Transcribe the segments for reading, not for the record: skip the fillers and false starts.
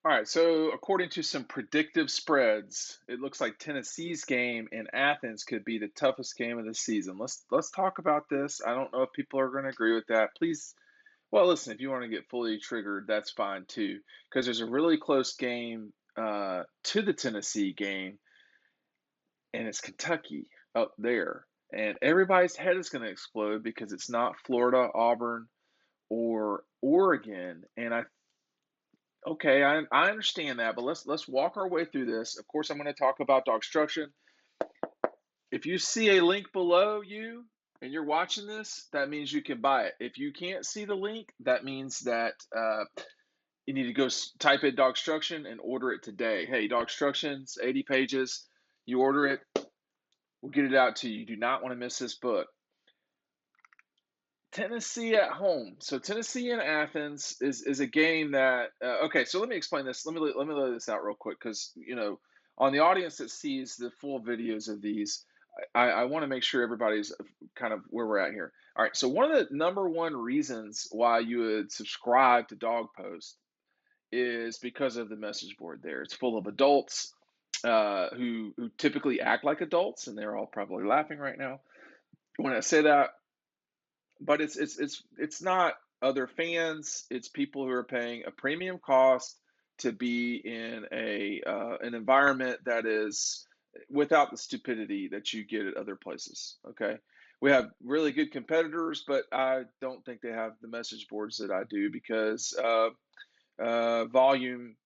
All right, so according to some predictive spreads, it looks like Tennessee's game in Athens could be the toughest game of the season. Let's talk about this. I don't know if people are going to agree with that. Please, well, listen, if you want to get fully triggered, that's fine too, because there's a really close game to the Tennessee game, and it's Kentucky up there, and everybody's head is going to explode because it's not Florida, Auburn, or Oregon, and I understand that, but let's walk our way through this. Of course, I'm going to talk about DAWGSTRUCTION. If you see a link below you and you're watching this, that means you can buy it. If you can't see the link, that means that you need to go type in DAWGSTRUCTION and order it today. Hey, DAWGSTRUCTION's 80 pages. You order it, we'll get it out to you. You do not want to miss this book. Tennessee at home. So Tennessee and Athens is a game that okay. So let me explain this. Let me lay this out real quick because on the audience that sees the full videos of these, I want to make sure everybody's kind of where we're at here. All right. So one of the number one reasons why you would subscribe to Dog Post is because of the message board there. It's full of adults who typically act like adults, and they're all probably laughing right now when I say that, but it's not other fans. It's people who are paying a premium cost to be in a an environment that is without the stupidity that you get at other places. Okay, we have really good competitors, but I don't think they have the message boards that I do because volume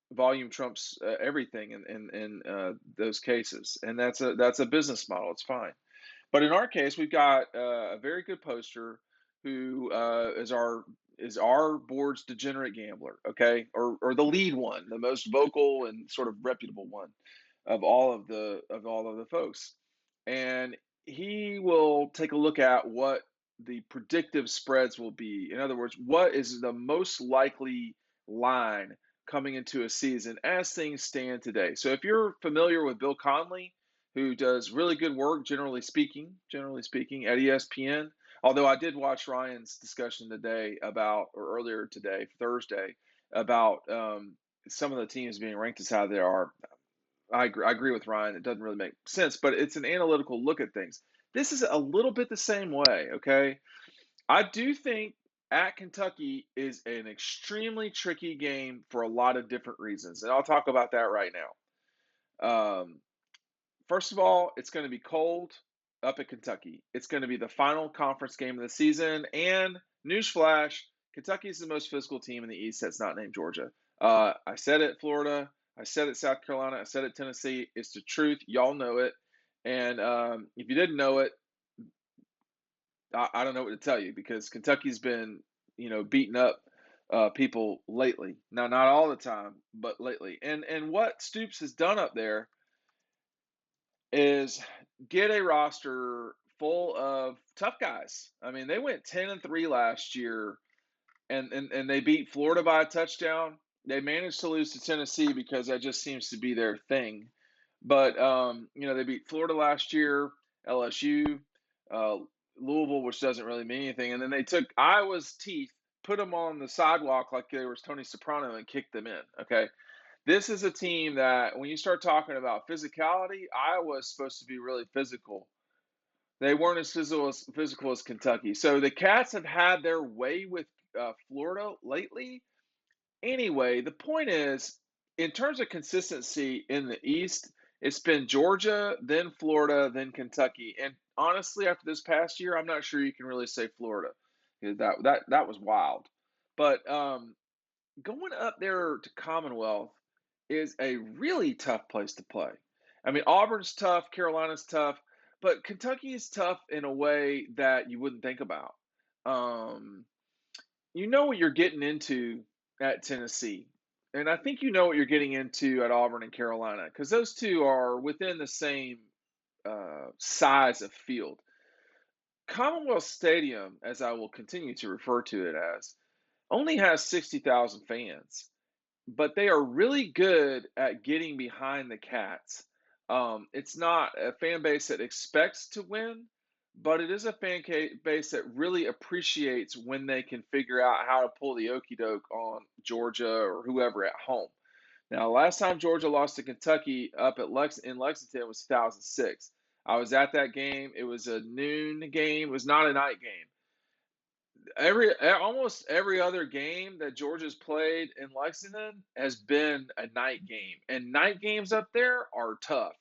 trumps everything in those cases, and that's a business model. It's fine. But in our case, we've got a very good poster who is our board's degenerate gambler, okay, or the lead one, the most vocal and sort of reputable one of all of the folks, and he will take a look at what the predictive spreads will be. In other words, what is the most likely line coming into a season as things stand today. So if you're familiar with Bill Conley, who does really good work, generally speaking, at ESPN. Although I did watch Ryan's discussion today or earlier today, Thursday, about some of the teams being ranked as high they are. I agree with Ryan. It doesn't really make sense, but it's an analytical look at things. This is a little bit the same way, okay? I do think at Kentucky is an extremely tricky game for a lot of different reasons, and I'll talk about that right now. First of all, it's going to be cold up at Kentucky. It's going to be the final conference game of the season. And newsflash, Kentucky is the most physical team in the East that's not named Georgia. I said it, Florida. I said it, South Carolina. I said it, Tennessee. It's the truth. Y'all know it. And if you didn't know it, I don't know what to tell you because Kentucky's been, beating up people lately. Now, not all the time, but lately. And what Stoops has done up there is get a roster full of tough guys. I mean, they went 10-3 last year, and they beat Florida by a touchdown. They managed to lose to Tennessee because that just seems to be their thing. But they beat Florida last year, LSU, uh, Louisville, which doesn't really mean anything, and then they took Iowa's teeth, put them on the sidewalk like they was Tony Soprano, and kicked them in. Okay, this is a team that, when you start talking about physicality, Iowa is supposed to be really physical. They weren't as physical as Kentucky. So the Cats have had their way with Florida lately. Anyway, the point is, in terms of consistency in the East, it's been Georgia, then Florida, then Kentucky. And honestly, after this past year, I'm not sure you can really say Florida. That was wild. But going up there to Commonwealth is a really tough place to play. I mean, Auburn's tough, Carolina's tough, but Kentucky is tough in a way that you wouldn't think about. Um, you know what you're getting into at Tennessee, and I think you know what you're getting into at Auburn and Carolina because those two are within the same size of field. Commonwealth Stadium, as I will continue to refer to it as, only has 60,000 fans, but they are really good at getting behind the Cats. It's not a fan base that expects to win, but it is a base that really appreciates when they can figure out how to pull the okey doke on Georgia or whoever at home. Now, last time Georgia lost to Kentucky up at in Lexington was 2006. I was at that game. It was a noon game. It was not a night game. Almost every other game that Georgia's played in Lexington has been a night game, and night games up there are tough.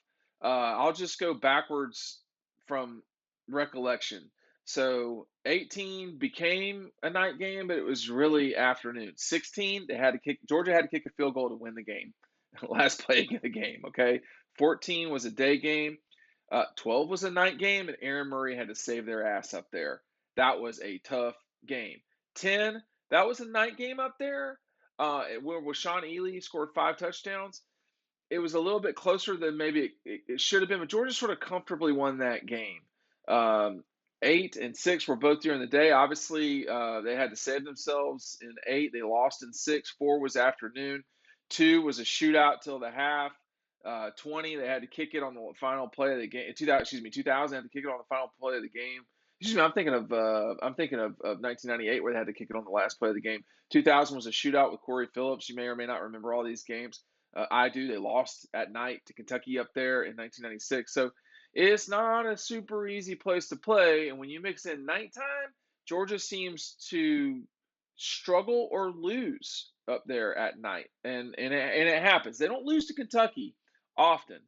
I'll just go backwards from recollection. So 18 became a night game, but it was really afternoon. 16, Georgia had to kick a field goal to win the game. Last play of the game. Okay, 14 was a day game. 12 was a night game, and Aaron Murray had to save their ass up there. That was a tough game. 10, that was a night game up there, where Sean Ely scored 5 touchdowns. It was a little bit closer than maybe it should have been, but Georgia sort of comfortably won that game. 8 and 6 were both during the day. Obviously, they had to save themselves in 8. They lost in 6. 4 was afternoon. 2 was a shootout till the half. 20, they had to kick it on the final play of the game. 2000 had to kick it on the final play of the game. Excuse me, I'm thinking of 1998 where they had to kick it on the last play of the game. 2000 was a shootout with Corey Phillips. You may or may not remember all these games. I do. They lost at night to Kentucky up there in 1996. So it's not a super easy place to play. And when you mix in nighttime, Georgia seems to struggle or lose up there at night. And it happens. They don't lose to Kentucky often.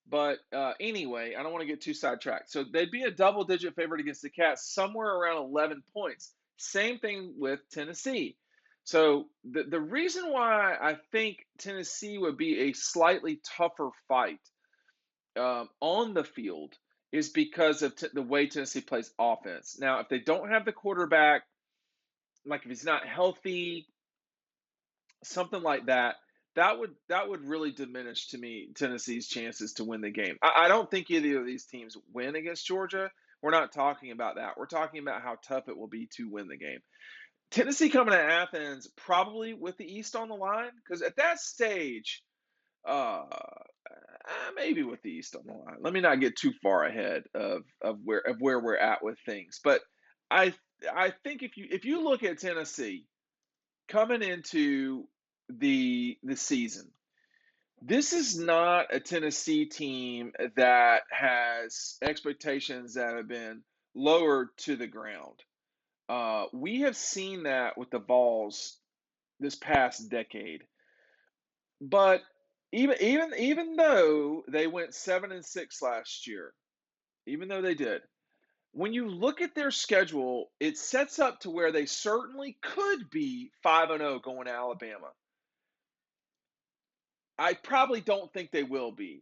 But anyway, I don't want to get too sidetracked. So they'd be a double-digit favorite against the Cats, somewhere around 11 points. Same thing with Tennessee. So the reason why I think Tennessee would be a slightly tougher fight on the field is because of the way Tennessee plays offense. Now, if they don't have the quarterback, like if he's not healthy, something like that, that would really diminish to me Tennessee's chances to win the game. I don't think either of these teams win against Georgia. We're not talking about that. We're talking about how tough it will be to win the game. Tennessee coming to Athens probably with the East on the line, because at that stage, maybe with the East on the line. Let me not get too far ahead of where we're at with things, but I I think if you look at Tennessee coming into the season, this is not a Tennessee team that has expectations that have been lowered to the ground. We have seen that with the Vols this past decade. But even though they went 7-6 last year, even though they did, when you look at their schedule, it sets up to where they certainly could be 5-0 going to Alabama. I probably don't think they will be,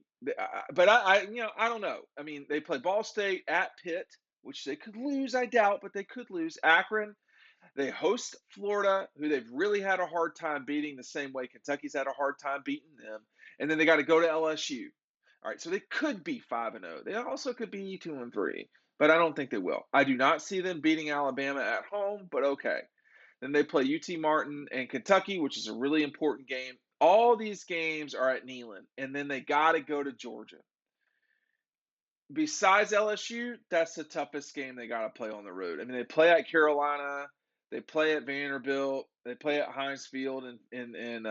but I don't know. I mean, they play Ball State at Pitt, which they could lose. I doubt, but they could lose. Akron, they host Florida, who they've really had a hard time beating the same way Kentucky's had a hard time beating them. And then they got to go to LSU. All right, so they could be 5-0. They also could be 2-3, but I don't think they will. I do not see them beating Alabama at home, but okay. Then they play UT Martin and Kentucky, which is a really important game. All these games are at Neyland, and then they got to go to Georgia. Besides LSU, that's the toughest game they got to play on the road. I mean, they play at Carolina, they play at Vanderbilt, they play at Heinz Field in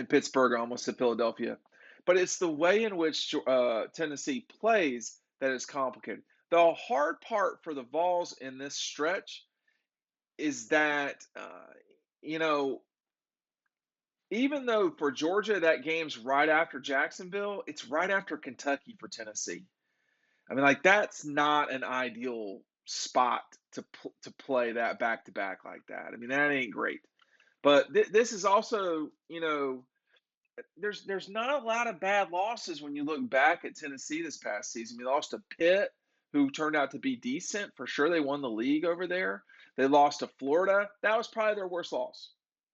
Pittsburgh. I almost said Philadelphia, but it's the way in which Tennessee plays that is complicated. The hard part for the Vols in this stretch is that you know even though for Georgia that game's right after Jacksonville, it's right after Kentucky for Tennessee. I mean, like that's not an ideal spot to play that back to back like that. I mean, that ain't great. But this is also, there's not a lot of bad losses when you look back at Tennessee this past season. We lost to Pitt, who turned out to be decent for sure. They won the league over there. They lost to Florida. That was probably their worst loss,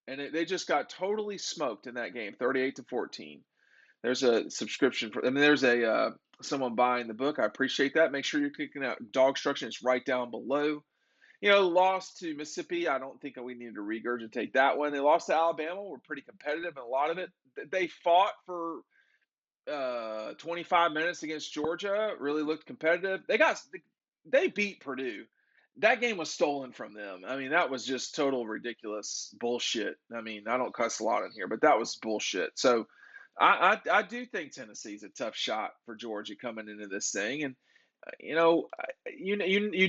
and they just got totally smoked in that game, 38-14. There's a subscription for. I mean, there's a someone buying the book. I appreciate that. Make sure you're clicking out DAWGSTRUCTION. It's right down below. Lost to Mississippi. I don't think we need to regurgitate that one. They lost to Alabama. Were pretty competitive, and a lot of it they fought for 25 minutes against Georgia. Really looked competitive. They beat Purdue. that game was stolen from them. I mean, that was just total ridiculous bullshit. I mean, I don't cuss a lot in here, but that was bullshit. So I do think Tennessee's a tough shot for Georgia coming into this thing. And, you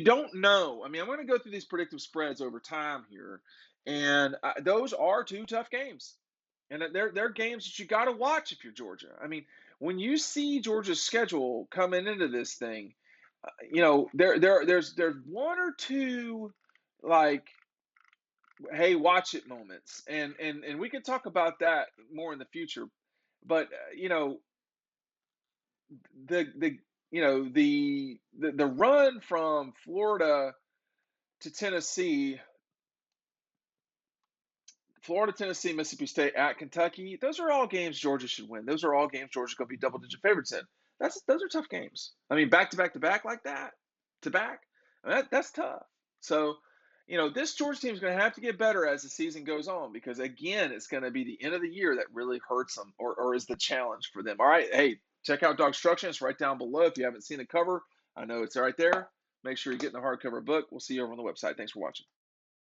don't know. I mean, I'm going to go through these predictive spreads over time here. And those are two tough games. And they're games that you got to watch if you're Georgia. I mean, when you see Georgia's schedule coming into this thing, there's one or two like, hey, watch it moments, and we can talk about that more in the future. But the the run from Florida to Tennessee, Florida, Tennessee, Mississippi State, at Kentucky. Those are all games Georgia should win. Those are all games Georgia's going to be double-digit favorites in. Those are tough games. I mean, back to back to back like that, to back. I mean, that's tough. So, this Georgia team is going to have to get better as the season goes on because, again, it's going to be the end of the year that really hurts them or is the challenge for them. All right, hey, check out DAWGSTRUCTION. It's right down below if you haven't seen the cover. I know it's right there. Make sure you're getting the hardcover book. We'll see you over on the website. Thanks for watching.